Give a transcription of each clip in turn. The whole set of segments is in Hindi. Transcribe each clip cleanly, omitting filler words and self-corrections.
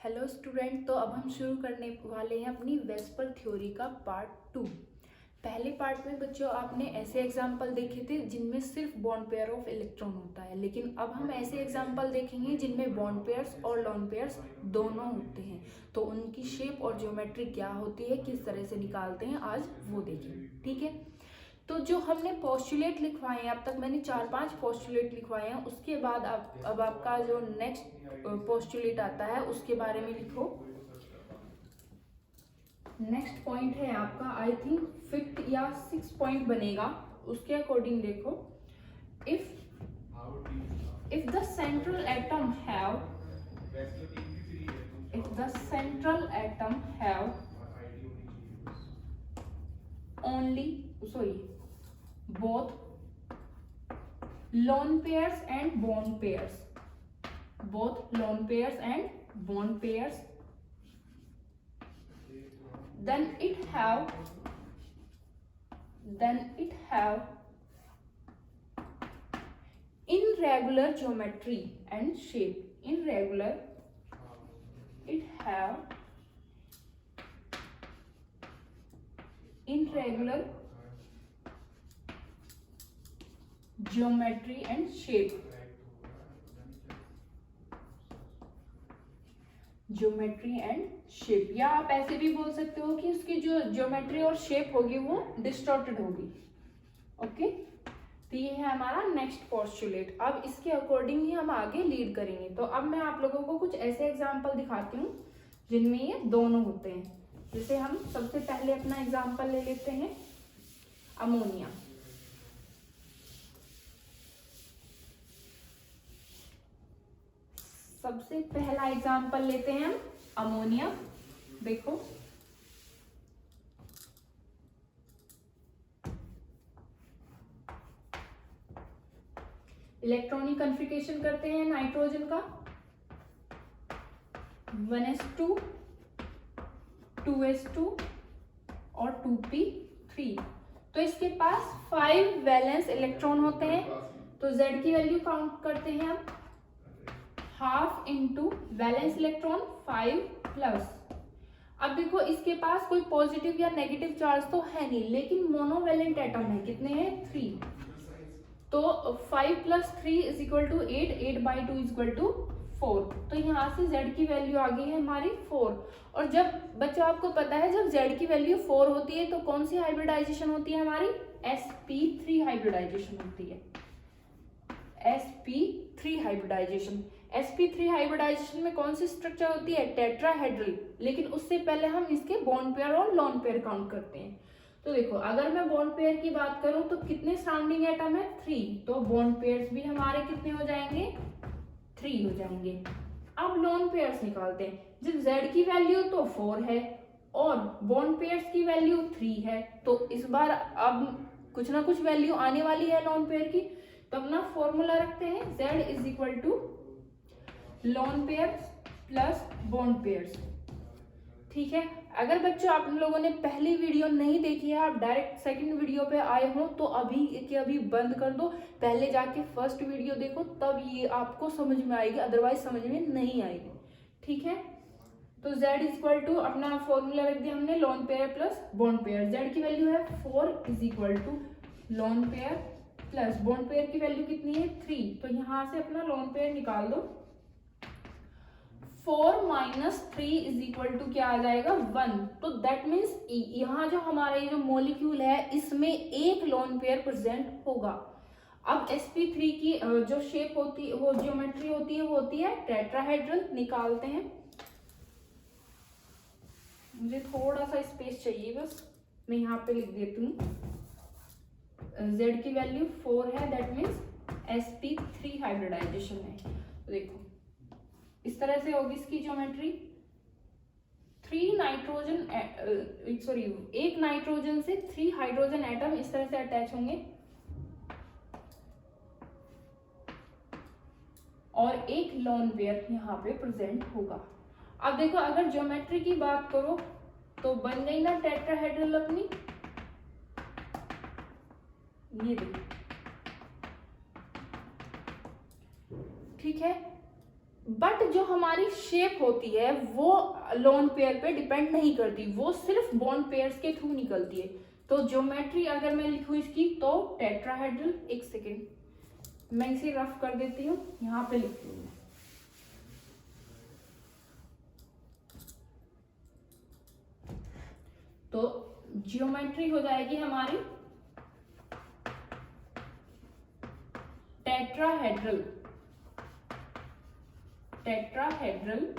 Hello student. तो अब हम शुरू करने वाले हैं अपनी वेस्पर थ्योरी का पार्ट 2। पहले पार्ट में बच्चों आपने ऐसे एग्जाम्पल देखे थे जिनमें सिर्फ बॉन्ड पेयर ऑफ इलेक्ट्रॉन होता है, लेकिन अब हम ऐसे एग्जाम्पल देखेंगे जिनमें बॉन्ड पेयर्स और लोन पेयर्स दोनों होते हैं। तो उनकी शेप और ज्योमेट्री क्या होती है, किस तरह से निकालते हैं, आज वो देखेंगे। ठीक है। तो जो हमने पोस्टुलेट लिखवाए हैं, अब तक मैंने 4-5 पोस्टुलेट लिखवाए हैं। उसके बाद अब आपका जो नेक्स्ट पोस्टुलेट आता है उसके बारे में लिखो। नेक्स्ट पॉइंट है आपका, आई थिंक 5th या 6th पॉइंट बनेगा, उसके अकॉर्डिंग देखो। If the central atom have only both lone pairs and bond pairs, then it have irregular geometry and shape. Irregular geometry and shape. या आप ऐसे भी बोल सकते हो कि उसकी जो ज्योमेट्री और शेप होगी वो डिस्टॉर्टेड होगी। ओके। तो ये है हमारा नेक्स्ट पोस्टुलेट। अब इसके अकॉर्डिंग ही हम आगे लीड करेंगे। तो अब मैं आप लोगों को कुछ ऐसे एग्जाम्पल दिखाती हूँ जिनमें ये दोनों होते हैं। जैसे हम सबसे पहले अपना एग्जाम्पल ले लेते हैं अमोनिया। सबसे पहला एग्जाम्पल लेते हैं हम अमोनिया। देखो, इलेक्ट्रॉनिक कन्फिगरेशन करते हैं नाइट्रोजन का 1s2 2s2 और 2p3। तो इसके पास 5 वैलेंस इलेक्ट्रॉन होते हैं। तो Z की वैल्यू काउंट करते हैं हम, half into valence electron 5 plus. अब देखो इसके पास कोई पॉजिटिव या नेगेटिव चार्ज तो है नहीं, लेकिन मोनोवैलेंट एटम है। कितने हैं? 3। तो 5 + 3 = 8, 8/2 = 4। तो यहाँ से Z की वैल्यू आ गई है हमारी 4। और जब बच्चों आपको पता है जब Z की वैल्यू 4 होती है तो कौन सी हाइब्रिडाइजेशन होती है हमारी? sp3 हाइब्रिडाइजेशन होती है। sp3 hybridization. sp3 हाइब्रिडाइजेशन में कौन सी स्ट्रक्चर होती है? टेट्राहेड्रल। लेकिन उससे पहले हम इसके बॉन्ड पेयर और लोन पेयर काउंट करते हैं। तो देखो, अगर मैं बॉन्ड पेयर की बात करूं तो कितने सराउंडिंग एटम है? 3। तो बॉन्ड पेयर्स भी हमारे कितने हो जाएंगे? 3 हो जाएंगे। अब लोन पेयर्स निकालते हैं। जब Z की वैल्यू तो 4 है और बॉन्ड पेयर्स की वैल्यू 3 है, तो इस बार अब कुछ ना कुछ वैल्यू आने वाली है लोन पेयर की। तो अपना फॉर्मूला रखते हैं, Z = lone pairs plus bond pairs. ठीक है। अगर बच्चों आप लोगों ने पहली वीडियो नहीं देखी है, आप डायरेक्ट सेकंड वीडियो पे आए हो, तो अभी के अभी बंद कर दो, पहले जाके फर्स्ट वीडियो देखो, तब ये आपको समझ में आएगी, अदरवाइज समझ में नहीं आएगी। ठीक है। तो Z = अपना फॉर्मूला रख दिया हमने, lone pair plus bond pair. Z की वैल्यू है 4 = lone pair plus bond pair की वैल्यू कितनी है? 3। तो यहाँ से अपना लोन पेयर निकाल दो। 4 - 3 = क्या आ जाएगा? 1। तो दैट मीन्स यहाँ जो हमारा ये जो मॉलिक्यूल है इसमें एक लोन पेयर प्रेजेंट होगा। अब sp3 की जो शेप होती है, वो ज्योमेट्री होती है, वो होती है टेट्राहेड्रल। निकालते हैं। मुझे थोड़ा सा स्पेस चाहिए, बस मैं यहाँ पे लिख देती हूँ। Z की वैल्यू 4 है, दैट मीन्स sp3 हाइब्रिडाइजेशन है। तो देखो इस तरह से होगी इसकी ज्योमेट्री। 3 नाइट्रोजन एक नाइट्रोजन से 3 हाइड्रोजन एटम इस तरह से अटैच होंगे और एक लोन पेयर यहाँ पे प्रेजेंट होगा। अब देखो, अगर ज्योमेट्री की बात करो तो बन गई ना टेट्राहेड्रल अपनी, ये देखो। ठीक है। बट जो हमारी शेप होती है वो लोन पेयर पे डिपेंड नहीं करती, वो सिर्फ बॉन्ड पेयर्स के थ्रू निकलती है। तो ज्योमेट्री अगर मैं लिखूं इसकी तो टेट्राहेड्रल, एक सेकेंड मैं इसे रफ कर देती हूँ, यहाँ पे लिख लूँ। तो ज्योमेट्री हो जाएगी हमारी टेट्राहेड्रल, टेट्राहेड्रल,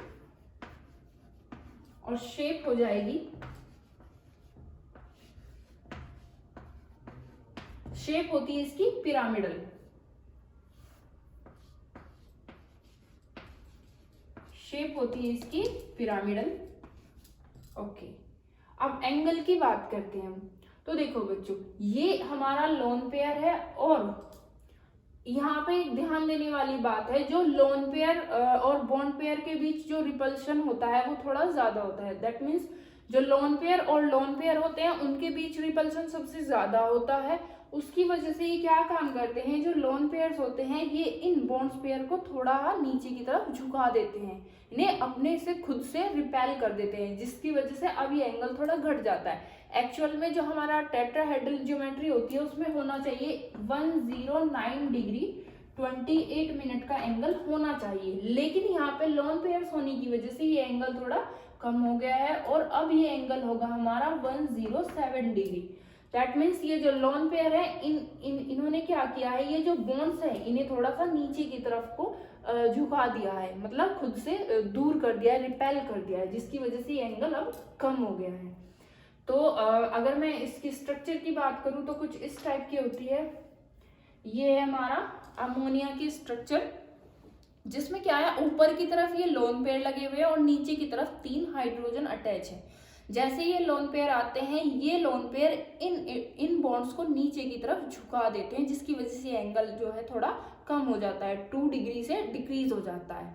और शेप हो जाएगी, शेप होती है इसकी पिरामिडल, शेप होती है इसकी पिरामिडल। ओके, अब एंगल की बात करते हैं हम। तो देखो बच्चों, ये हमारा लोन पेयर है, और यहाँ पे एक ध्यान देने वाली बात है, जो लोन पेयर और बॉन्ड पेयर के बीच जो रिपल्शन होता है वो थोड़ा ज्यादा होता है। दैट मीन्स जो लोन पेयर और लोन पेयर होते हैं उनके बीच रिपल्शन सबसे ज्यादा होता है। उसकी वजह से ये क्या काम करते हैं, जो लोन पेयर्स होते हैं ये इन बॉन्ड्स पेयर को थोड़ा नीचे की तरफ झुका देते हैं, इन्हें अपने से खुद से रिपेल कर देते हैं, जिसकी वजह से अब ये एंगल थोड़ा घट जाता है। एक्चुअल में जो हमारा टेट्राहेड्रल ज्योमेट्री होती है उसमें होना चाहिए 109 डिग्री 28 मिनट का एंगल होना चाहिए, लेकिन यहाँ पे लोन पेयर्स होने की वजह से ये एंगल थोड़ा कम हो गया है, और अब ये एंगल होगा हमारा 107 डिग्री। दैट मीन्स ये जो लोन पेयर है इन्होंने क्या किया है, ये जो बॉन्ड्स है इन्हें थोड़ा सा नीचे की तरफ को झुका दिया है, मतलब खुद से दूर कर दिया है, रिपेल कर दिया है, जिसकी वजह से ये एंगल अब कम हो गया है। तो अगर मैं इसकी स्ट्रक्चर की बात करूं तो कुछ इस टाइप की होती है। ये है हमारा अमोनिया की स्ट्रक्चर, जिसमें क्या है, ऊपर की तरफ ये लोन पेयर लगे हुए हैं और नीचे की तरफ 3 हाइड्रोजन अटैच है। जैसे ये लोन पेयर आते हैं, ये लोन पेयर इन बॉन्ड्स को नीचे की तरफ झुका देते हैं, जिसकी वजह से एंगल जो है थोड़ा कम हो जाता है, 2 डिग्री से डिक्रीज हो जाता है।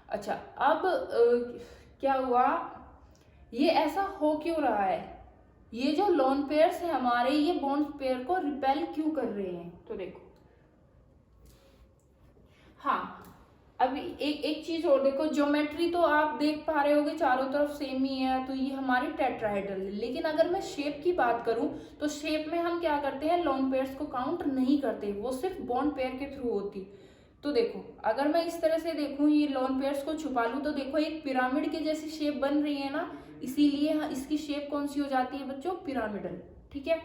अच्छा, अब क्या हुआ, ये ऐसा हो क्यों रहा है, ये जो लोन पेयर्स है हमारे, ये बॉन्ड पेयर को रिपेल क्यों कर रहे हैं। तो देखो, हाँ, अभी एक चीज और देखो, ज्योमेट्री तो आप देख पा रहे होगे चारों तरफ सेम ही है, तो ये हमारी टेट्राहेड्रल है। लेकिन अगर मैं शेप की बात करूं तो शेप में हम क्या करते हैं, लोन पेयर्स को काउंट नहीं करते, वो सिर्फ बॉन्ड पेयर के थ्रू होती। तो देखो, अगर मैं इस तरह से देखूं, ये लोन पेयर्स को छुपा लूं, तो देखो एक पिरामिड के जैसी शेप बन रही है ना, इसीलिए इसकी शेप कौन सी हो जाती है बच्चों, पिरामिडल। ठीक है,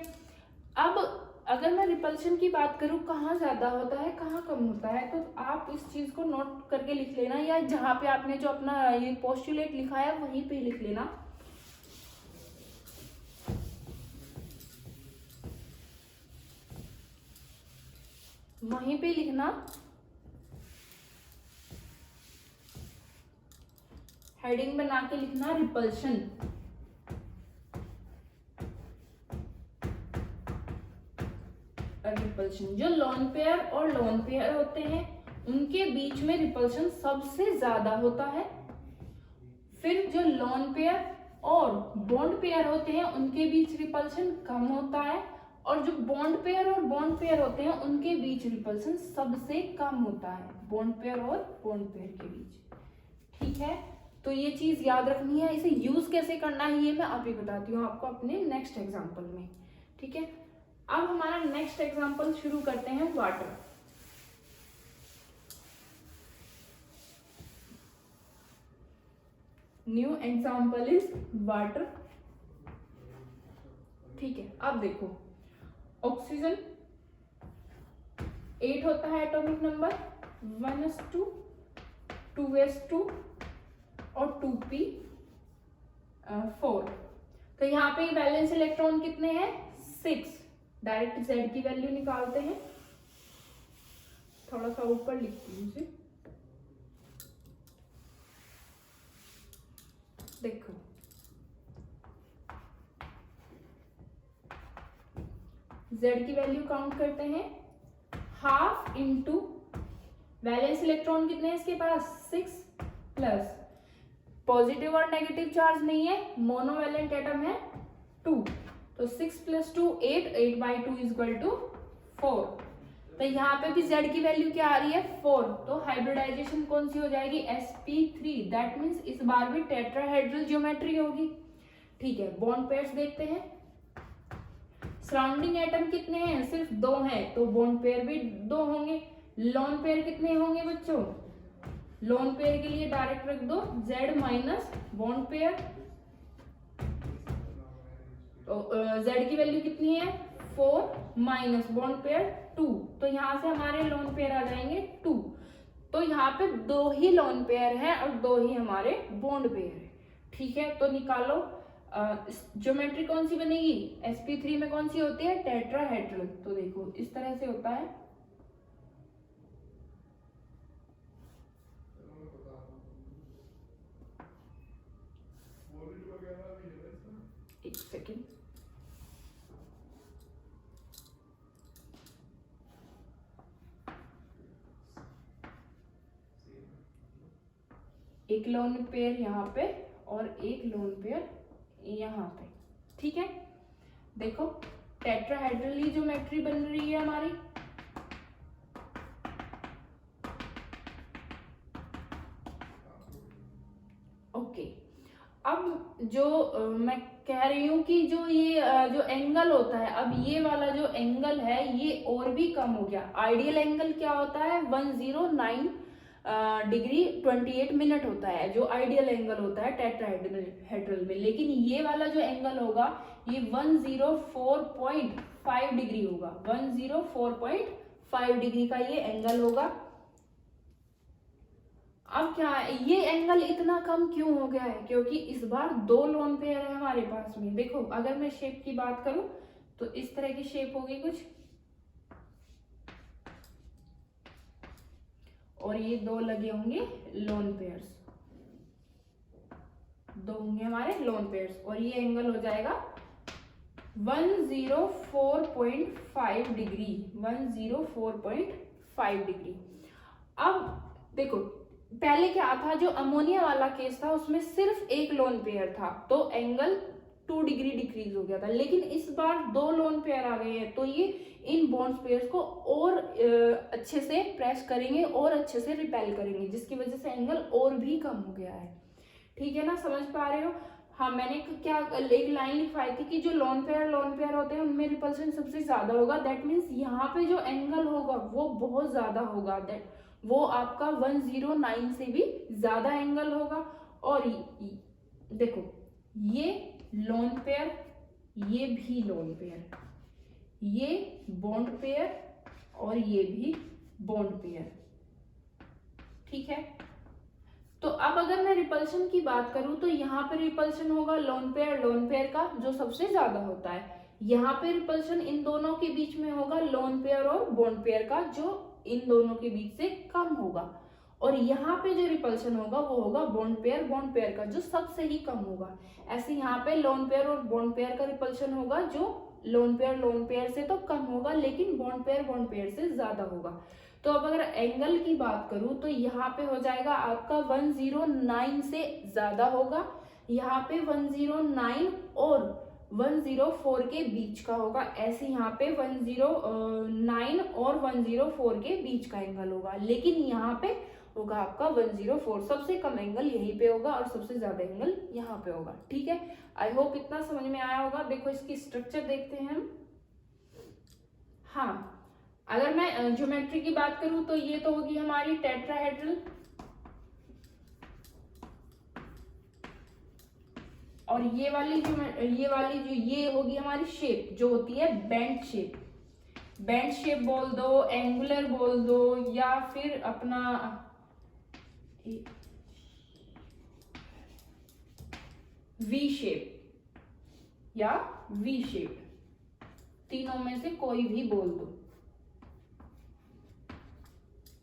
अब अगर मैं रिपल्शन की बात करूं, कहाँ ज्यादा होता है कहाँ कम होता है, तो आप इस चीज को नोट करके लिख लेना, या जहां पे आपने जो अपना ये पोस्टुलेट लिखा है वहीं पे लिख लेना। वहीं पे लिखना, हेडिंग बना के लिखना रिपल्शन। रिपल्शन, जो लोन पेयर और लोन पेयर होते हैं उनके बीच में रिपल्शन सबसे ज्यादा होता है। फिर जो लोन पेयर और बॉन्ड पेयर होते हैं उनके बीच रिपल्शन कम होता है, और जो बॉन्ड पेयर और बॉन्ड पेयर होते हैं उनके बीच रिपल्शन सबसे कम होता है, बॉन्ड पेयर और बॉन्ड पेयर के बीच। ठीक है, तो ये चीज याद रखनी है। इसे यूज कैसे करना है ये मैं अभी बताती हूँ आपको अपने नेक्स्ट एग्जाम्पल में। ठीक है, अब हमारा नेक्स्ट एग्जाम्पल शुरू करते हैं, water. New example is water. ठीक है, अब देखो, ऑक्सीजन 8 होता है एटॉमिक नंबर, 1s2 2s2 और 2p4। तो यहाँ पे वैलेंस इलेक्ट्रॉन कितने हैं, 6। डायरेक्ट Z की वैल्यू निकालते हैं, थोड़ा सा ऊपर लिखती हूँ इसे। देखो, Z की वैल्यू काउंट करते हैं, हाफ इंटू वैलेंस इलेक्ट्रॉन कितने हैं इसके पास, 6, प्लस पॉजिटिव और नेगेटिव चार्ज नहीं है, मोनोवैलेंट एटम है 2, तो 6 + 2 8, 8/2 = 4। तो यहाँ पे भी Z की वैल्यू क्या आ रही है 4, तो हाइब्रिडाइजेशन कौन सी हो जाएगी sp3, दैट मीन्स इस बार भी टेट्राहेड्रल ज्योमेट्री होगी। ठीक है, बॉन्ड पेयर्स देखते हैं। सराउंडिंग एटम कितने हैं, सिर्फ 2 हैं, तो बॉन्ड पेयर भी 2 होंगे। लोन पेयर कितने होंगे बच्चों, लोन पेयर के लिए डायरेक्ट रख दो Z माइनस बॉन्ड पेयर, तो Z की वैल्यू कितनी है 4 माइनस बॉन्ड पेयर 2, तो यहाँ से हमारे लोन पेयर आ जाएंगे 2। तो यहाँ पे 2 ही लोन पेयर है और 2 ही हमारे बॉन्ड पेयर है। ठीक है, तो निकालो ज्योमेट्री कौन सी बनेगी, sp3 में कौन सी होती है टेट्राहेड्रल। तो देखो इस तरह से होता है, एक सेकेंड, एक लोन पेयर यहाँ पे और एक लोन पेयर यहाँ पे। ठीक है, देखो टेट्राहेड्रल ज्योमेट्री बन रही है हमारी। ओके, अब जो मैं कह रही हूँ कि जो ये जो एंगल होता है, अब ये वाला जो एंगल है ये और भी कम हो गया। आइडियल एंगल क्या होता है 109 डिग्री 28 मिनट होता है, जो आइडियल एंगल होता है टेट्राहेड्रल में, लेकिन ये वाला जो एंगल होगा ये 104.5 डिग्री होगा, 104.5 डिग्री का ये एंगल होगा। अब क्या है, ये एंगल इतना कम क्यों हो गया है, क्योंकि इस बार 2 लोन पेयर है हमारे पास में। देखो अगर मैं शेप की बात करूं तो इस तरह की शेप होगी कुछ, और ये 2 लगे होंगे लोन पेयर्स, 2 होंगे हमारे लोन पेयर्स, और ये एंगल हो जाएगा 104.5 डिग्री, 104.5 डिग्री। अब देखो पहले क्या था, जो अमोनिया वाला केस था उसमें सिर्फ एक लोन पेयर था, तो एंगल 2 डिग्री डिक्रीज हो गया था, लेकिन इस बार 2 लोन पेयर आ गए हैं, तो ये इन बॉन्ड पेयर्स को और अच्छे से प्रेस करेंगे और अच्छे से रिपेल करेंगे, जिसकी वजह से एंगल और भी कम हो गया है। ठीक है ना, समझ पा रहे हो। हाँ, मैंने क्या एक लाइन लिखवाई थी कि जो लोन पेयर होते हैं उनमें रिपल्शन सबसे ज्यादा होगा, दैट मीन्स यहाँ पे जो एंगल होगा वो बहुत ज्यादा होगा, दैट वो आपका 109 से भी ज्यादा एंगल होगा। और देखो ये लोन पेयर, ये भी लोन पेयर, ये बॉन्ड पेयर और ये भी बॉन्ड पेयर। ठीक है, तो अब अगर मैं रिपल्शन की बात करूं तो यहाँ पे रिपल्शन होगा लोन पेयर का जो सबसे ज्यादा होता है, यहाँ पे रिपल्शन इन दोनों के बीच में होगा लोन पेयर और बॉन्ड पेयर का जो इन दोनों के बीच से कम होगा, और यहाँ पे जो रिपल्शन होगा वो होगा बॉन्ड पेयर का जो सबसे ही कम होगा। ऐसे यहाँ पे लोन पेयर और बॉन्ड पेयर का रिपल्शन होगा जो लोन पेयर से तो कम होगा, लेकिन बॉन्ड पेयर से ज्यादा होगा। तो अब अगर एंगल की बात करूं तो यहाँ पे हो जाएगा आपका 109 से ज्यादा होगा, यहाँ पे 109 और 104 के बीच का होगा, ऐसे यहाँ पे 109 और 104 के बीच का एंगल होगा, लेकिन यहाँ पे होगा आपका 104, सबसे कम एंगल यहीं पे होगा और सबसे ज्यादा एंगल यहाँ पे होगा। ठीक है, आई होप इतना समझ में आया होगा। देखो इसकी स्ट्रक्चर देखते हैं हम। हाँ, अगर मैं ज्योमेट्री की बात करूं तो ये तो होगी हमारी टेट्राहेड्रल, और ये वाली जो ये होगी हमारी शेप जो होती है बेंट शेप बोल दो, एंगुलर बोल दो, या फिर अपना वी शेप या वी शेप, तीनों में से कोई भी बोल दो,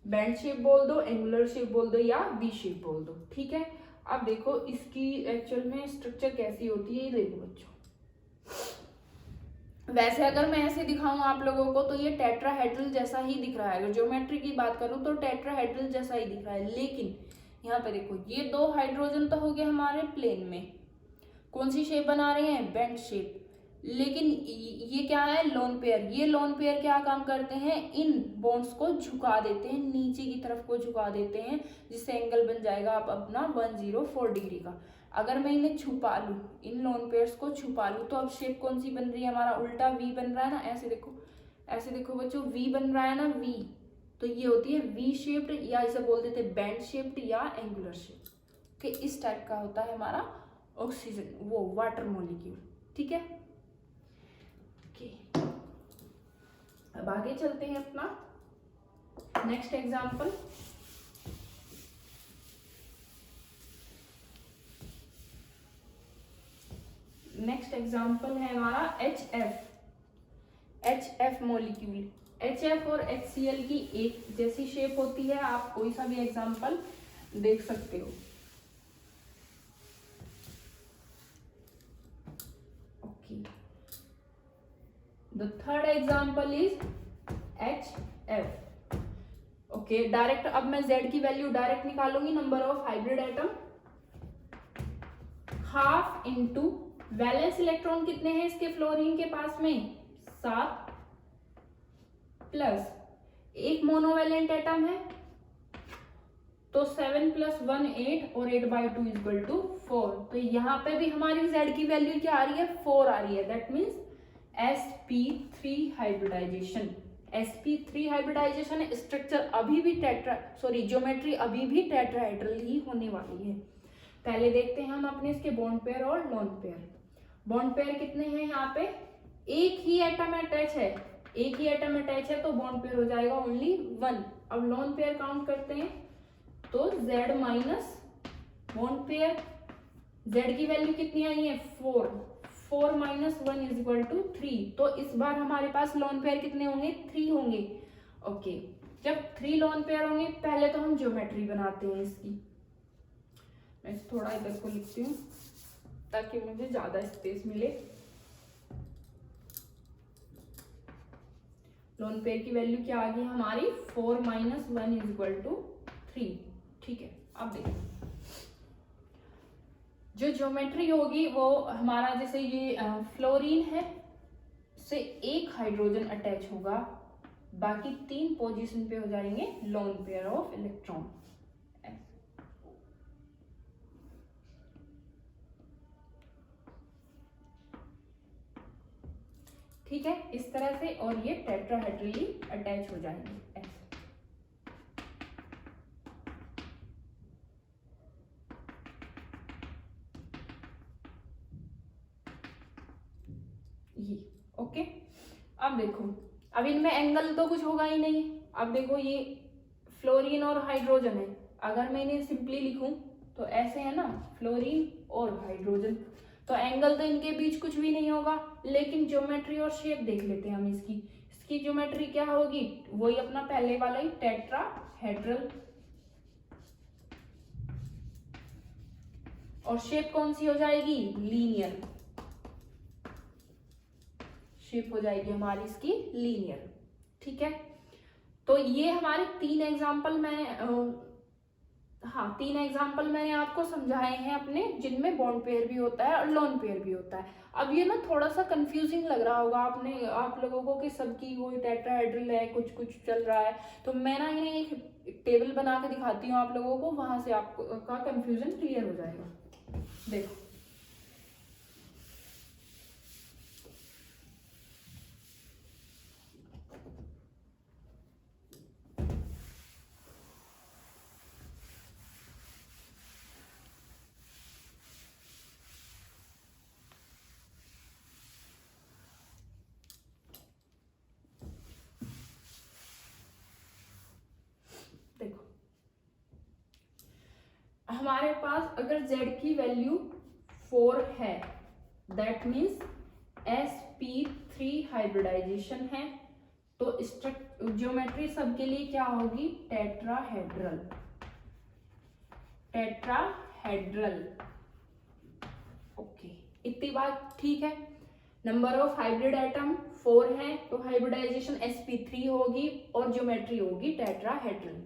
बेंट शेप बोल दो, एंगुलर शेप बोल दो या वी शेप बोल दो। ठीक है, अब देखो इसकी एक्चुअल में स्ट्रक्चर कैसी होती है, ये देखो बच्चों। वैसे अगर मैं ऐसे दिखाऊं आप लोगों को तो ये टेट्राहेड्रल जैसा ही दिख रहा है, अगर ज्योमेट्री की बात करूं तो टेट्राहेड्रल जैसा ही दिख रहा है, लेकिन यहाँ पे देखो ये 2 हाइड्रोजन तो हो गए हमारे प्लेन में, कौन सी शेप बना रहे हैं बेंट शेप, लेकिन ये क्या है, लोन पेयर। ये लोन पेयर क्या काम करते हैं, इन बॉन्ड्स को झुका देते हैं, नीचे की तरफ को झुका देते हैं, जिससे एंगल बन जाएगा आप अपना 104 डिग्री का। अगर मैं इन्हें छुपा लूँ, इन लोन पेयर्स को छुपा लूँ, तो अब शेप कौन सी बन रही है, हमारा उल्टा वी बन रहा है ना। ऐसे देखो, ऐसे देखो बच्चों, वी बन रहा है ना, वी। तो ये होती है वी शेप्ड, या इसे बोल देते हैं बैंड शेप्ड या एंगुलर शेप के। इस टाइप का होता है हमारा ऑक्सीजन, वो वाटर मॉलिक्यूल। ठीक है, अब आगे चलते हैं अपना नेक्स्ट एग्जाम्पल। नेक्स्ट एग्जाम्पल है हमारा HF मॉलिक्यूल। HF और HCl की एक जैसी शेप होती है, आप कोई सा भी एग्जाम्पल देख सकते हो। Okay, the third example is HF। Okay, direct अब मैं Z की वैल्यू डायरेक्ट निकालूंगी, number of hybrid atom half into valence electron कितने हैं इसके फ्लोरीन के पास में, 7, प्लस एक मोनोवैलेंट एटम है तो 7 + 1 8 और 8/2 = 4। तो यहाँ पे भी हमारी Z की वैल्यू क्या आ रही है, 4 आ रही है। That means sp3 hybridization. sp3 hybridization structure अभी भी ज्योमेट्री अभी भी टेट्राहेड्रल ही होने वाली है। पहले देखते हैं हम अपने इसके बॉन्ड पेयर और लोन पेयर। बॉन्ड पेयर कितने हैं यहाँ पे, एक ही एटम अटैच है, एक ही एटम अटैच है तो बॉन्ड पेयर हो जाएगा ओनली 1। अब लोन पेयर काउंट करते हैं तो Z minus bond pair, Z की वैल्यू कितनी आई है, 4, 4 - 1 = 3। तो इस बार हमारे पास लोन पेयर कितने होंगे, 3 होंगे। ओके, जब 3 लोन पेयर होंगे, पहले तो हम ज्योमेट्री बनाते हैं इसकी। मैं थोड़ा इधर को लिखती हूँ ताकि मुझे ज्यादा स्पेस मिले। लोन पेयर की वैल्यू क्या आ गई हमारी, 4 - 1 = 3। ठीक है, अब देखो जो ज्योमेट्री होगी वो हमारा, जैसे ये फ्लोरीन है, से एक हाइड्रोजन अटैच होगा, बाकी 3 पोजीशन पे हो जाएंगे लोन पेयर ऑफ इलेक्ट्रॉन। ठीक है, इस तरह से, और ये टेट्राहेड्रली अटैच हो जाएंगे ऐसे। ये ओके। अब देखो, अब इनमें एंगल तो कुछ होगा ही नहीं। अब देखो, ये फ्लोरीन और हाइड्रोजन है, अगर मैं इन्हें सिंपली लिखूं तो ऐसे है ना, फ्लोरीन और हाइड्रोजन, तो एंगल तो इनके बीच कुछ भी नहीं होगा। लेकिन ज्योमेट्री और शेप देख लेते हैं हम इसकी। इसकी ज्योमेट्री क्या होगी, वही अपना पहले वाला ही, टेट्राहेड्रल। और शेप कौन सी हो जाएगी, लीनियर शेप हो जाएगी हमारी इसकी, लीनियर। ठीक है, तो ये हमारे 3 एग्जाम्पल मैंने आपको समझाए हैं अपने, जिनमें बॉन्ड पेयर भी होता है और लोन पेयर भी होता है। अब ये ना थोड़ा सा कंफ्यूजिंग लग रहा होगा आप लोगों को कि सबकी वो टेट्राहेड्रल है, कुछ कुछ चल रहा है। तो मैं ना इन्हें एक टेबल बना के दिखाती हूँ आप लोगों को, वहां से आपका कंफ्यूजन क्लियर हो जाएगा। देखो, हमारे पास अगर Z की वैल्यू 4 है, दैट मीन्स sp3 हाइब्रिडाइजेशन है, तो ज्योमेट्री सबके लिए क्या होगी, टेट्राहेड्रल। ओके, इतनी बात ठीक है। नंबर ऑफ हाइब्रिड एटम 4 है, तो हाइब्रिडाइजेशन sp3 होगी और ज्योमेट्री होगी टेट्राहेड्रल।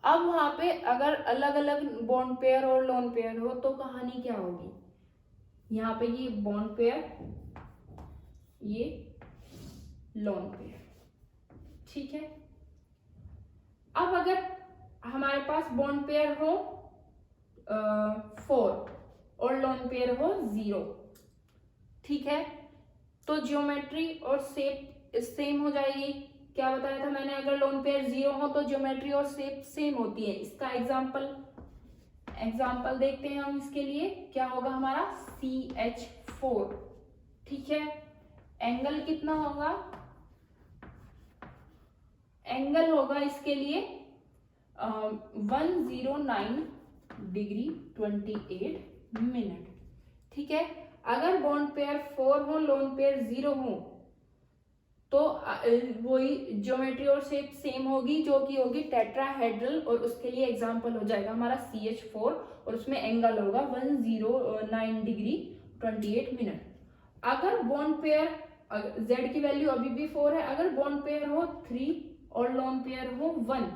अब वहां पे अगर अलग अलग बॉन्ड पेयर और लोन पेयर हो तो कहानी क्या होगी, यहाँ पे ये बॉन्ड पेयर ये लोन पेयर। ठीक है, अब अगर हमारे पास बॉन्ड पेयर हो 4 और लोन पेयर हो 0, ठीक है, तो ज्योमेट्री और शेप सेम हो जाएगी। क्या बताया था मैंने, अगर लोन पेयर 0 हो तो ज्योमेट्री और शेप सेम होती है। इसका एग्जाम्पल देखते हैं हम। इसके लिए क्या होगा हमारा CH4, ठीक है। एंगल कितना होगा, एंगल होगा इसके लिए 109 डिग्री 28 मिनट, ठीक है। अगर बॉन्ड पेयर 4 हो, लोन पेयर 0 हो, तो वही ज्योमेट्री और शेप सेम होगी, जो कि होगी टेट्राहेड्रल, और उसके लिए एग्जांपल हो जाएगा हमारा CH4, और उसमें एंगल होगा 109 डिग्री 28 मिनट। अगर बॉन्ड पेयर, Z की वैल्यू अभी भी 4 है, अगर बॉन्ड पेयर हो 3 और लोन पेयर हो 1,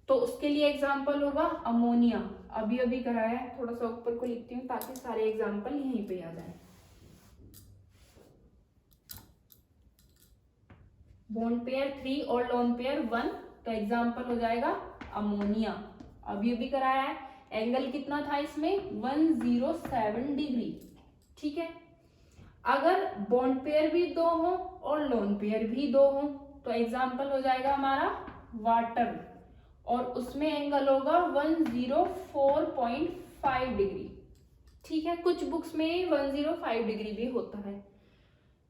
तो उसके लिए एग्जाम्पल होगा अमोनिया। अभी अभी कराया है, थोड़ा सा ऊपर को लिखती हूँ ताकि सारे एग्जाम्पल यहीं पे आ जाए। बॉन्ड पेयर 3 और लोन पेयर 1, तो एग्जाम्पल हो जाएगा अमोनिया। अभी अभी कराया है। एंगल कितना था इसमें 107 डिग्री, ठीक है। अगर बॉन्ड पेयर भी 2 हो और लोन पेयर भी 2 हो, तो एग्जाम्पल हो जाएगा हमारा वाटर, और उसमें एंगल होगा 104.5 डिग्री, ठीक है। कुछ बुक्स में 105 डिग्री भी होता है।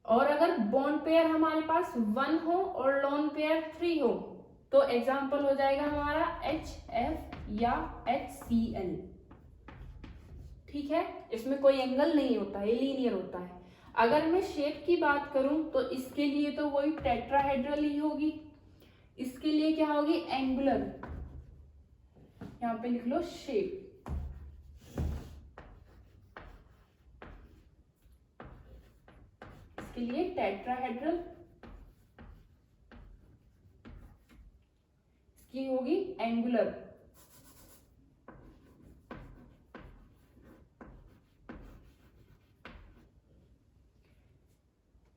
और अगर बॉन्ड पेयर हमारे पास 1 हो और लोन पेयर 3 हो, तो एग्जाम्पल हो जाएगा हमारा HF या HCl, ठीक है। इसमें कोई एंगल नहीं होता है, लीनियर होता है। अगर मैं शेप की बात करूं तो इसके लिए तो वही टेट्राहेड्रल ही होगी। इसके लिए क्या होगी, एंगुलर, यहां पे लिख लो शेप। इसके लिए टेट्राहेड्रल, इसकी होगी एंगुलर।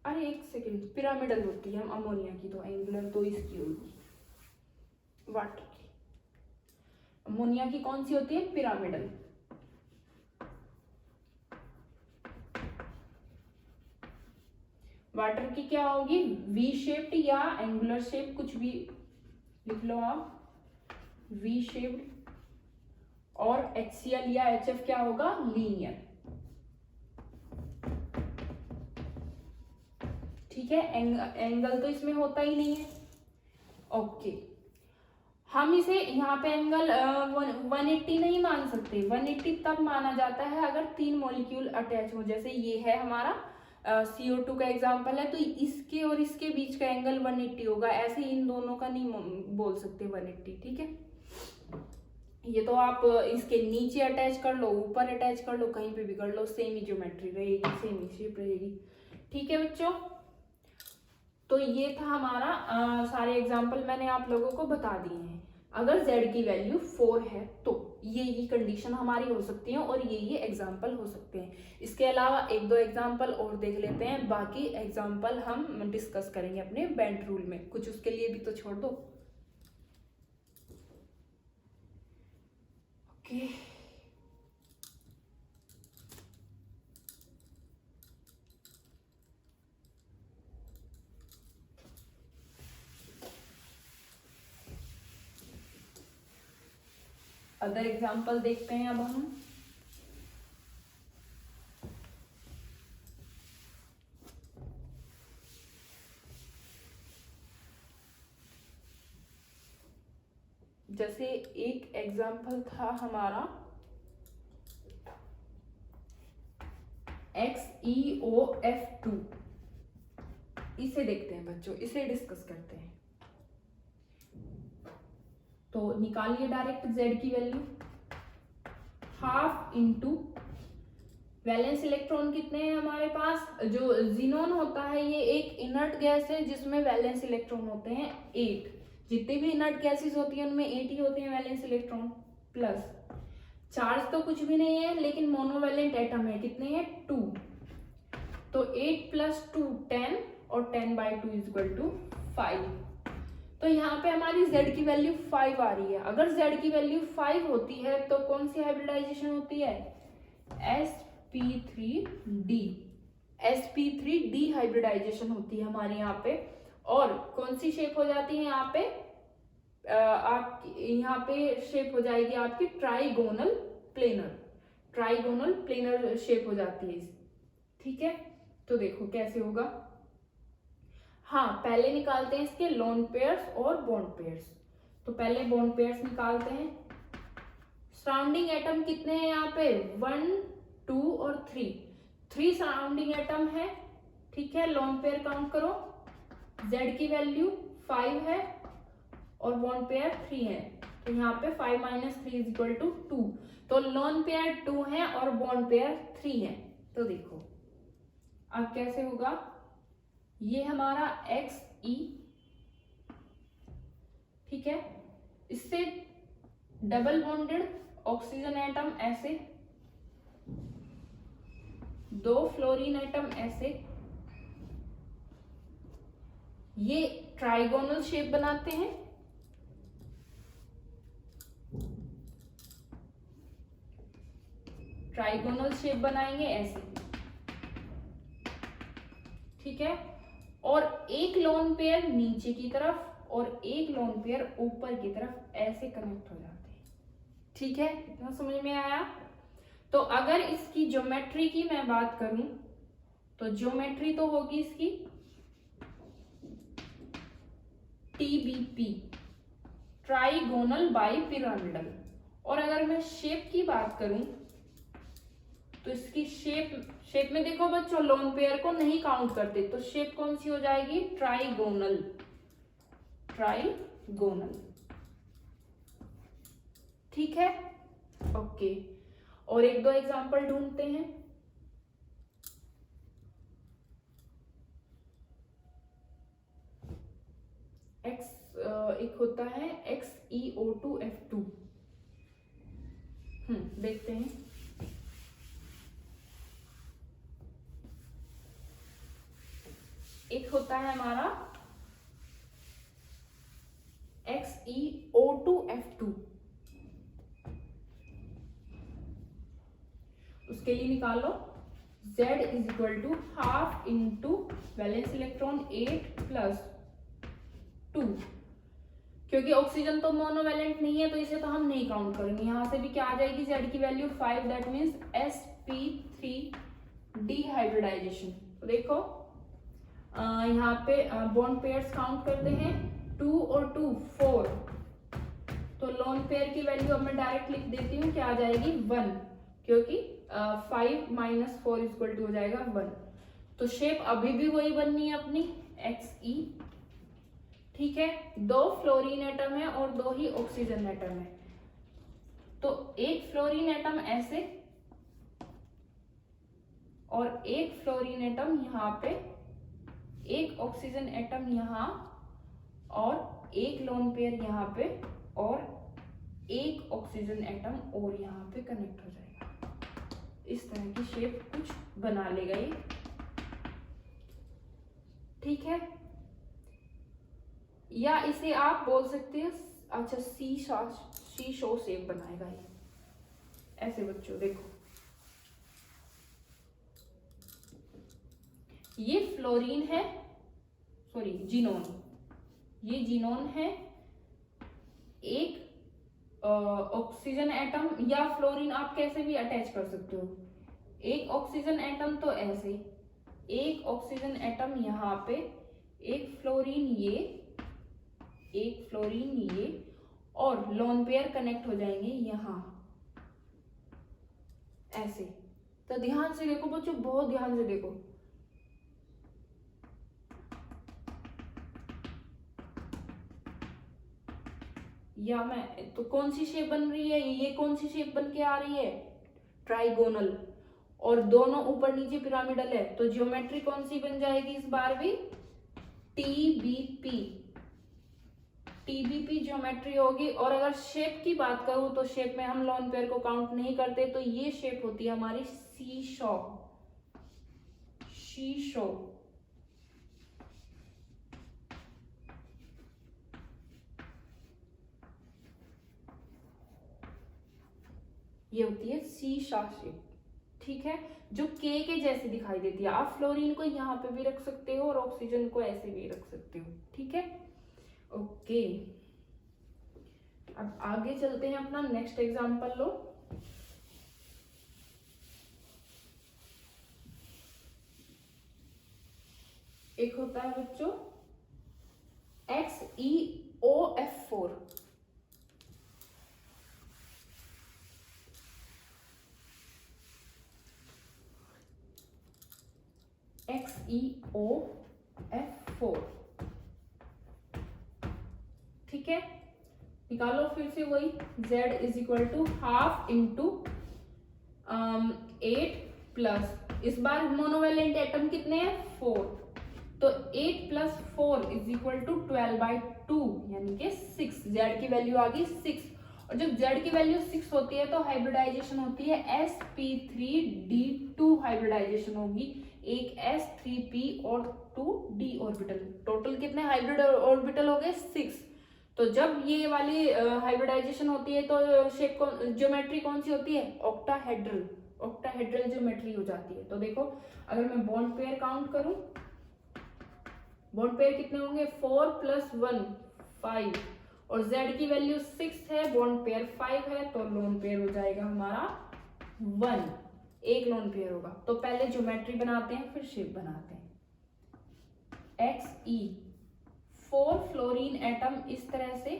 अरे एक सेकेंड, पिरामिडल होती है अमोनिया की, तो एंगुलर तो इसकी होगी वाटर की। अमोनिया की कौन सी होती है, पिरामिडल। वाटर की क्या होगी, वी शेप्ड या एंगुलर शेप, कुछ भी लिख लो आप, वी शेप्ड। और HCl या HF क्या होगा, लीनियर, ठीक है। एंगल तो इसमें होता ही नहीं है। ओके, हम इसे यहाँ पे एंगल 180 नहीं मान सकते। 180 तब माना जाता है अगर 3 मॉलिक्यूल अटैच हो, जैसे ये है हमारा CO2 का एग्जांपल है, तो इसके और इसके बीच का एंगल 180 होगा। ऐसे इन दोनों का नहीं बोल सकते 180, ठीक है। ये तो आप इसके नीचे अटैच कर लो, ऊपर अटैच कर लो, कहीं पे भी कर लो, सेम ही ज्योमेट्री रहेगी, सेम ही शेप रहेगी, ठीक है बच्चों। तो ये था हमारा सारे एग्जाम्पल मैंने आप लोगों को बता दिए हैं। अगर Z की वैल्यू 4 है तो ये कंडीशन हमारी हो सकती है, और ये एग्जाम्पल हो सकते हैं। इसके अलावा 1-2 एग्जाम्पल और देख लेते हैं, बाकी एग्जाम्पल हम डिस्कस करेंगे अपने बेंट रूल में। कुछ उसके लिए भी तो छोड़ दो। ओके, अदर एग्जाम्पल देखते हैं अब हम। जैसे एक एग्जाम्पल था हमारा XeOF2, इसे देखते हैं बच्चों, इसे डिस्कस करते हैं। तो निकालिए डायरेक्ट Z की value, half into valence electron कितने हैं हमारे पास। जो जीनोन होता है ये एक इनर्ट गैस है जिसमें वैलेंस इलेक्ट्रॉन होते हैं 8। जितने भी इनर्ट गैसेस होती है उनमें 8 ही होते हैं वैलेंस इलेक्ट्रॉन। प्लस चार्ज तो कुछ भी नहीं है, लेकिन मोनोवैलेंट एटम है, कितने हैं 2। तो 8 प्लस 2 10 और 10/2 इज इक्वल टू 5। तो यहाँ पे हमारी z की वैल्यू 5 आ रही है। अगर z की वैल्यू 5 होती है तो कौन सी हाइब्रिडाइजेशन होती है? sp3d। sp3d हाइब्रिडाइजेशन होती है हमारे यहाँ पे। और कौन सी शेप हो जाती है यहाँ पे? आप यहाँ पे शेप हो जाएगी आपकी trigonal planar. Trigonal planar shape हो जाती है। ठीक है, तो देखो कैसे होगा। हाँ, पहले निकालते हैं इसके लोन पेयर्स और बॉन्ड पेयर्स। तो पहले बॉन्ड पेयर्स निकालते हैं। सराउंडिंग एटम कितने हैं यहाँ पे? 1 2 और 3 सराउंडिंग एटम है। ठीक है, लोन पेयर काउंट करो। z की वैल्यू 5 है और बॉन्ड पेयर 3 है। तो यहाँ पे 5 माइनस 3 इज इक्वल टू 2। तो लोन पेयर 2 है और बॉन्ड पेयर 3 है। तो देखो अब कैसे होगा। ये हमारा Xe, ठीक है, इससे डबल बॉन्डेड ऑक्सीजन एटम ऐसे, 2 फ्लोरीन एटम ऐसे, ये ट्राइगोनल शेप बनाते हैं। ट्राइगोनल शेप बनाएंगे ऐसे। ठीक है, और एक लोन पेयर नीचे की तरफ और एक लोन पेयर ऊपर की तरफ ऐसे कनेक्ट हो जाते हैं। ठीक है, इतना समझ में आया? तो अगर इसकी ज्योमेट्री की मैं बात करूं तो ज्योमेट्री तो होगी इसकी TBP, ट्राइगोनल बाई पिरामिडल। और अगर मैं शेप की बात करूं तो इसकी शेप में देखो बच्चों, लोन पेयर को नहीं काउंट करते, तो शेप कौन सी हो जाएगी? ट्राइगोनल। ट्राइगोनल। ठीक है, ओके। और एक दो एग्जांपल ढूंढते हैं। एक होता है XeO2F2। देखते हैं। एक होता है हमारा XeO2F2। उसके लिए निकालो Z is equal to half into valence electron 8 plus 2। क्योंकि ऑक्सीजन तो मोनोवैलेंट नहीं है तो इसे तो हम नहीं काउंट करेंगे। यहां से भी क्या आ जाएगी? Z की value 5, that means sp3d hybridisation. तो देखो यहाँ पे बॉन्ड पेयर्स काउंट करते हैं। 2 और 2 4। तो लोन पेयर की वैल्यू अब मैं डायरेक्ट लिख देती हूँ, क्या आ जाएगी? 1, क्योंकि 5 माइनस 4 इक्वल टू हो जाएगा 1। तो शेप अभी भी वही बननी है अपनी Xe। ठीक है, 2 फ्लोरीन एटम है और 2 ही ऑक्सीजन एटम है। तो एक फ्लोरीन एटम ऐसे और एक फ्लोरीन एटम यहाँ पे, एक ऑक्सीजन एटम यहाँ और एक लोन पेयर यहाँ पे और एक ऑक्सीजन एटम और यहाँ पे कनेक्ट हो जाएगा। इस तरह की शेप कुछ बना लेगा ये। ठीक है, या इसे आप बोल सकते हैं अच्छा सी शो शेप बनाएगा ये ऐसे। बच्चों देखो, ये फ्लोरीन है, सॉरी जीनोन, ये जीनोन है। एक ऑक्सीजन एटम या फ्लोरीन आप कैसे भी अटैच कर सकते हो। एक ऑक्सीजन एटम तो ऐसे, एक ऑक्सीजन एटम यहाँ पे, एक फ्लोरीन ये, एक फ्लोरीन ये, और लोन पेयर कनेक्ट हो जाएंगे यहाँ ऐसे। तो ध्यान से देखो बच्चों, बहुत ध्यान से देखो। या मैं तो कौन सी शेप बन रही है? ये कौन सी शेप बन के आ रही है? ट्राइगोनल। और दोनों ऊपर नीचे पिरामिडल है, तो ज्योमेट्री कौन सी बन जाएगी इस बार भी? टीबीपी ज्योमेट्री होगी। और अगर शेप की बात करूं तो शेप में हम लोन पेयर को काउंट नहीं करते, तो ये शेप होती है हमारी सी शीशो, ये होती है शीशा शेप, ठीक है, जो के जैसी दिखाई देती है। आप फ्लोरीन को यहाँ पे भी रख सकते हो और ऑक्सीजन को ऐसे भी रख सकते हो, ठीक है। ओके, अब आगे चलते हैं, अपना नेक्स्ट एग्जांपल लो। एक होता है बच्चों XeOF4, XeOF4, ठीक है। निकालो फिर से वही, Z is equal to half into 8 plus, इस बार मोनोवेलेंट एटम कितने हैं 4, तो 8 प्लस 4 इज इक्वल टू 12/2 यानी कि 6, Z की वैल्यू आ गई 6। और जब Z की वैल्यू 6 होती है तो हाइब्रिडाइजेशन होती है sp3d2 हाइब्रिडाइजेशन होगी, एक s3p और 2d ऑर्बिटल, टोटल कितने हाइब्रिड ऑर्बिटल हो गए 6। तो जब ये वाली हाइब्रिडाइजेशन होती है तो शेप ज्योमेट्री कौन सी होती है, ऑक्टाहेड्रल, ऑक्टाहेड्रल ज्योमेट्री हो जाती है। तो देखो अगर मैं बॉन्ड पेयर काउंट करूं, बॉन्ड पेयर कितने होंगे 4 + 1 5, और Z की वैल्यू 6 है, बॉन्ड पेयर 5 है, तो लोन पेयर हो जाएगा हमारा 1, एक लोन पेयर होगा। तो पहले ज्योमेट्री बनाते हैं फिर शेप बनाते हैं। Xe4 फ्लोरीन एटम इस तरह से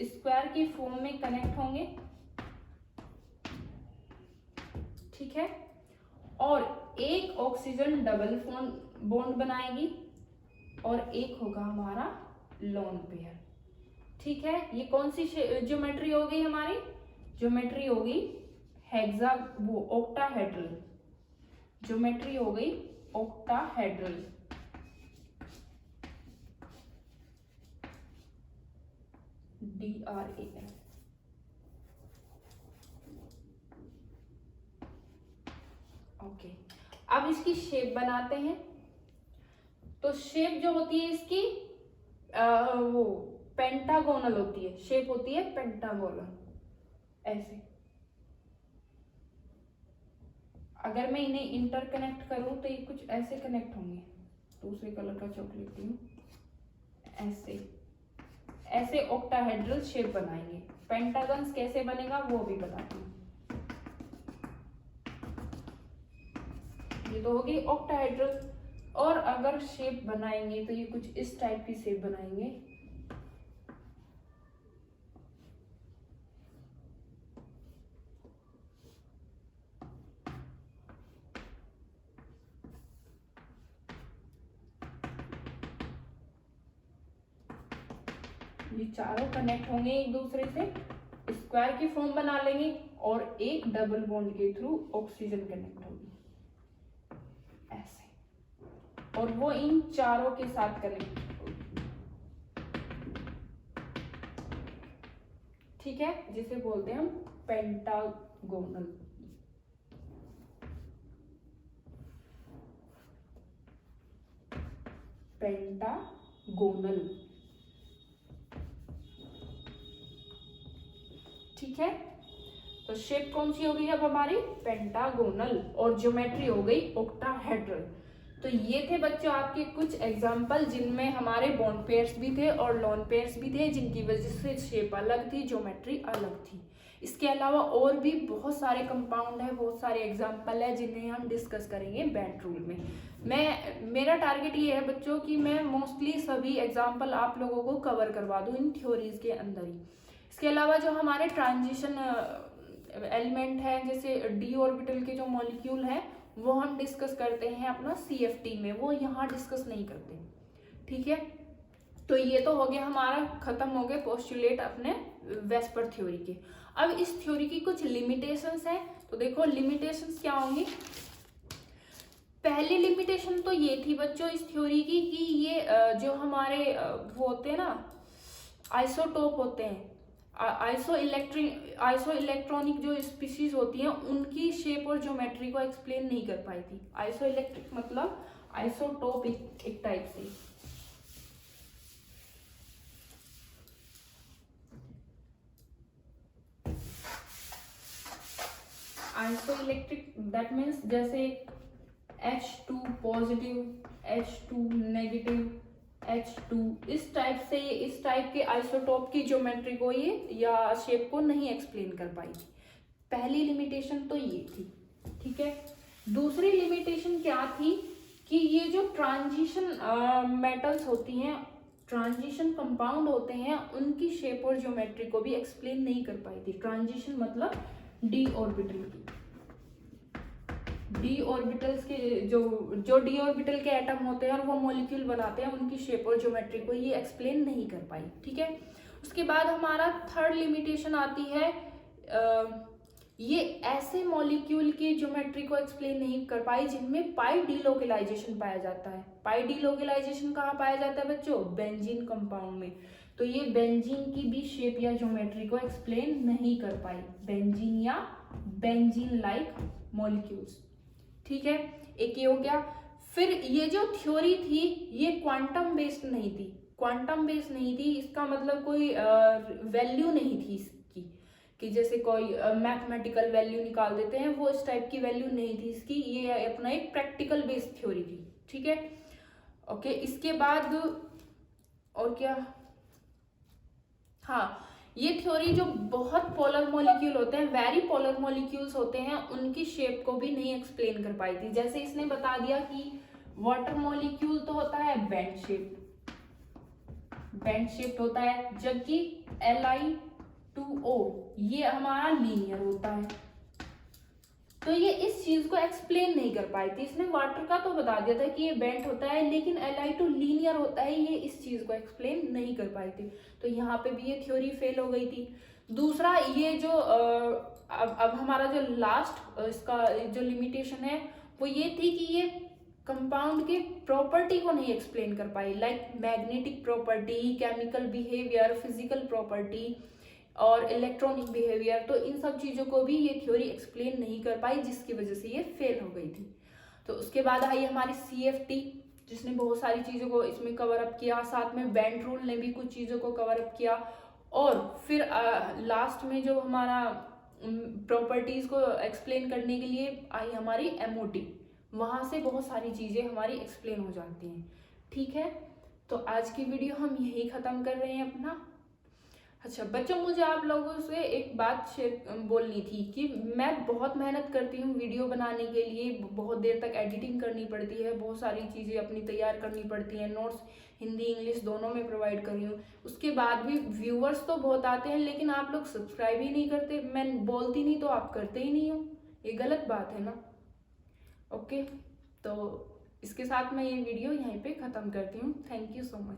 स्क्वायर की फॉर्म में कनेक्ट होंगे, ठीक है, और एक ऑक्सीजन डबल बॉन्ड बनाएगी और एक होगा हमारा लोन पेयर, ठीक है। ये कौन सी ज्योमेट्री हो गई हमारी, ज्योमेट्री हो गई हेक्सा वो ऑक्टाहेड्रल, ज्योमेट्री हो गई ऑक्टाहेड्रल, DRAL। ओके, अब इसकी शेप बनाते हैं। तो शेप जो होती है इसकी वो पेंटागोनल होती है, शेप होती है पेंटागोनल, ऐसे। अगर मैं इन्हें इंटरकनेक्ट करूं तो ये कुछ ऐसे कनेक्ट होंगे, दूसरे कलर का चौक लेती हूँ, ऐसे ऐसे ऑक्टाहेड्रल शेप बनाएंगे। पेंटागन्स कैसे बनेगा वो भी बताती हूँ। ये तो होगी ऑक्टाहेड्रल, और अगर शेप बनाएंगे तो ये कुछ इस टाइप की शेप बनाएंगे, ये चारों कनेक्ट होंगे एक दूसरे से, स्क्वायर की फॉर्म बना लेंगे और एक डबल बॉन्ड के थ्रू ऑक्सीजन कनेक्ट होगी ऐसे, और वो इन चारों के साथ कनेक्ट होगी, ठीक है, जिसे बोलते हैं हम पेंटागोनल। पेंटागोनल, ठीक है। तो शेप कौन सी हो गई अब हमारी पेंटागोनल, और ज्योमेट्री हो गई ऑक्टाहेड्रल। तो ये थे बच्चों आपके कुछ एग्जाम्पल जिनमें हमारे बॉन्ड पेयर्स भी थे और लोन पेयर्स भी थे, जिनकी वजह से शेप अलग थी, ज्योमेट्री अलग थी। इसके अलावा और भी बहुत सारे कंपाउंड है, बहुत सारे एग्जाम्पल है जिन्हें हम डिस्कस करेंगे बैंड रूल में। मेरा टारगेट ये है बच्चों कि मैं मोस्टली सभी एग्जाम्पल आप लोगों को कवर करवा दूं इन थ्योरीज के अंदर ही। इसके अलावा जो हमारे ट्रांजिशन एलिमेंट है, जैसे डी ऑर्बिटल के जो मॉलिक्यूल है वो हम डिस्कस करते हैं अपना CFT में, वो यहाँ डिस्कस नहीं करते, ठीक है। तो ये तो हो गया हमारा, खत्म हो गए पोस्टुलेट अपने वेस्पर थ्योरी के। अब इस थ्योरी की कुछ लिमिटेशंस है, तो देखो लिमिटेशंस क्या होंगी। पहली लिमिटेशन तो ये थी बच्चों इस थ्योरी की कि ये जो हमारे वो होते हैं ना आइसोटोप होते हैं, आइसो इलेक्ट्रॉनिक जो स्पीशीज होती हैं उनकी शेप और ज्योमेट्री को एक्सप्लेन नहीं कर पाई थी। आइसो इलेक्ट्रिक मतलब आइसोटोप एक टाइप से। आइसो इलेक्ट्रिक दैट मीन्स जैसे H2 positive, H2 negative, H2 इस टाइप से, इस टाइप के आइसोटोप की ज्योमेट्री को ये या शेप को नहीं एक्सप्लेन कर पाई थी। पहली लिमिटेशन तो ये थी, ठीक है। दूसरी लिमिटेशन क्या थी कि ये जो ट्रांजिशन मेटल्स होती हैं, ट्रांजिशन कंपाउंड होते हैं, उनकी शेप और ज्योमेट्री को भी एक्सप्लेन नहीं कर पाई थी। ट्रांजिशन मतलब डी ऑर्बिटल की, डी ऑर्बिटल्स के जो डी ऑर्बिटल के एटम होते हैं और वो मॉलिक्यूल बनाते हैं, उनकी शेप और ज्योमेट्री को ये एक्सप्लेन नहीं कर पाई, ठीक है। उसके बाद हमारा थर्ड लिमिटेशन आती है, ये ऐसे मॉलिक्यूल की ज्योमेट्री को एक्सप्लेन नहीं कर पाई जिनमें पाई डीलोकेलाइजेशन पाया जाता है। पाई डीलोकेलाइजेशन कहाँ पाया जाता है बच्चों? बेंजीन कंपाउंड में। तो ये बेंजीन की भी शेप या ज्योमेट्री को एक्सप्लेन नहीं कर पाई, बेंजीन या बेंजीन लाइक मॉलिक्यूल्स, ठीक है। एक ये हो गया। फिर ये जो थ्योरी थी ये क्वांटम बेस्ड नहीं थी, क्वांटम बेस्ड नहीं थी, इसका मतलब कोई वैल्यू नहीं थी इसकी कि जैसे कोई मैथमेटिकल वैल्यू निकाल देते हैं, वो इस टाइप की वैल्यू नहीं थी इसकी। ये अपना एक प्रैक्टिकल बेस्ड थ्योरी थी, ठीक है। ओके, इसके बाद और क्या, हाँ, ये थ्योरी जो बहुत पोलर मॉलिक्यूल होते हैं, वेरी पोलर मॉलिक्यूल्स होते हैं, उनकी शेप को भी नहीं एक्सप्लेन कर पाई थी। जैसे इसने बता दिया कि वाटर मॉलिक्यूल तो होता है बेंड शेप, बेंड शेप्ड होता है, जबकि Li2O ये हमारा लीनियर होता है। तो ये इस चीज को एक्सप्लेन नहीं कर पाई थी। इसने वाटर का तो बता दिया था कि ये बेंट होता है, लेकिन Li2 लीनियर होता है, ये इस चीज को एक्सप्लेन नहीं कर पाई थी। तो यहाँ पे भी ये थ्योरी फेल हो गई थी। दूसरा, ये जो अब हमारा जो लास्ट इसका जो लिमिटेशन है वो ये थी कि ये कंपाउंड के प्रॉपर्टी को नहीं एक्सप्लेन कर पाई, like magnetic property, chemical behaviour, physical property और इलेक्ट्रॉनिक बिहेवियर। तो इन सब चीज़ों को भी ये थ्योरी एक्सप्लेन नहीं कर पाई, जिसकी वजह से ये फेल हो गई थी। तो उसके बाद आई हमारी CFT, जिसने बहुत सारी चीज़ों को इसमें कवर अप किया, साथ में बेंट रूल ने भी कुछ चीज़ों को कवर अप किया, और फिर लास्ट में जो हमारा प्रॉपर्टीज़ को एक्सप्लेन करने के लिए आई हमारी MOT। वहाँ से बहुत सारी चीज़ें हमारी एक्सप्लेन हो जाती हैं, ठीक है। तो आज की वीडियो हम यही ख़त्म कर रहे हैं अपना। अच्छा बच्चों, मुझे आप लोगों से एक बात बोलनी थी कि मैं बहुत मेहनत करती हूँ वीडियो बनाने के लिए, बहुत देर तक एडिटिंग करनी पड़ती है, बहुत सारी चीज़ें अपनी तैयार करनी पड़ती हैं, नोट्स हिंदी इंग्लिश दोनों में प्रोवाइड कर रही हूँ। उसके बाद भी व्यूअर्स तो बहुत आते हैं, लेकिन आप लोग सब्सक्राइब ही नहीं करते। मैं बोलती नहीं तो आप करते ही नहीं हो, ये गलत बात है ना। ओके, तो इसके साथ मैं ये वीडियो यहीं पे ख़त्म करती हूँ। Thank you so much.